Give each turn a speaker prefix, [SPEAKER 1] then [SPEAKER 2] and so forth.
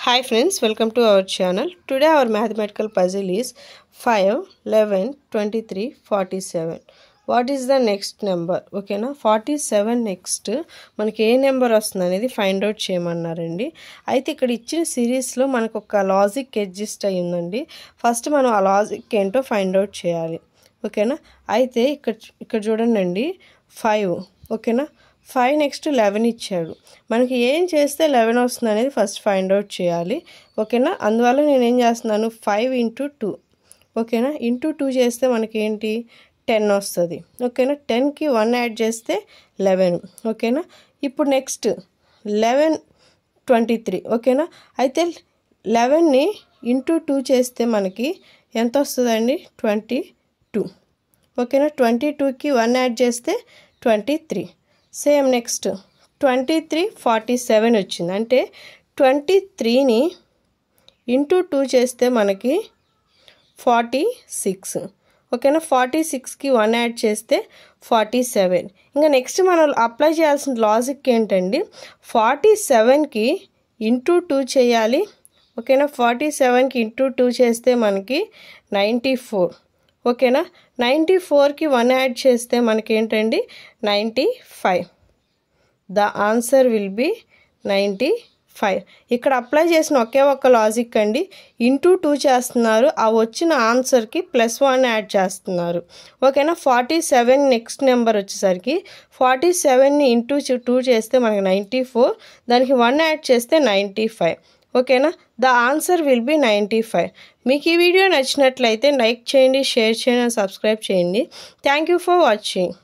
[SPEAKER 1] Hi friends, welcome to our channel. Today our mathematical puzzle is 5, 11, 23, 47. What is the next number? Okay na 47 next మనకి ఏ number వస్తుంది అనేది find out చేయమన్నారండి. అయితే ఇక్కడ ఇచ్చిన series లో మనకు ఒక లాజిక్ అడ్జస్ట్ అయ్యిందండి. ఫస్ట్ మనం ఆ లాజిక్ ఏంటో ఫైండ్ అవుట్ చేయాలి. ఓకేనా? అయితే ఇక్కడ చూడండి 5 ఓకేనా 5 నెక్స్ట్ 11 ఇచ్చాడు. మనకి ఏం చేస్తే 11 వస్తుంది అనేది ఫస్ట్ ఫైండ్ అవుట్ చేయాలి. ఓకేనా? అందువల్ల నేను ఏం చేస్తున్నాను 5 × 2 ఓకేనా ఇంటూ 2 చేస్తే మనకి ఏంటి 10 వస్తుంది. ఓకేనా 10కి 1 యాడ్ చేస్తే 11. ఓకేనా ఇప్పుడు నెక్స్ట్ 11 23 ఓకేనా అయితే 11ని ఇంటూ 2 చేస్తే మనకి ఎంత వస్తుందండి 22. ఓకేనా 22కి 1 యాడ్ చేస్తే 23. సేమ్ నెక్స్ట్ 23 47 వచ్చింది. అంటే 23ని ఇంటూ 2 చేస్తే మనకి 46. ఓకేనా 46కి 1 యాడ్ చేస్తే 47. ఇంకా నెక్స్ట్ మనం అప్లై చేయాల్సిన లాజిక్ ఏంటండి 47కి ఇంటూ 2 చేయాలి. ఓకేనా 47కి ఇంటూ 2 చేస్తే మనకి 94. ఓకేనా 94కి 1 యాడ్ చేస్తే మనకి ఏంటండి 95. The answer will be 95. ఇక్కడ అప్లై చేసిన ఒకే ఒక్క లాజిక్ అండి ఇంటూ 2 చేస్తున్నారు. ఆ వచ్చిన ఆన్సర్కి +1 యాడ్ చేస్తున్నారు. ఓకేనా 47 నెక్స్ట్ నెంబర్ వచ్చేసరికి 47ని ఇంటూ 2 చేస్తే మనకి 94. దానికి 1 యాడ్ చేస్తే 95. ఓకేనా ద ఆన్సర్ విల్ బి 95. మీకు ఈ వీడియో నచ్చినట్లయితే లైక్ చేయండి, షేర్ చేయండి, సబ్స్క్రైబ్ చేయండి. Thank you for watching.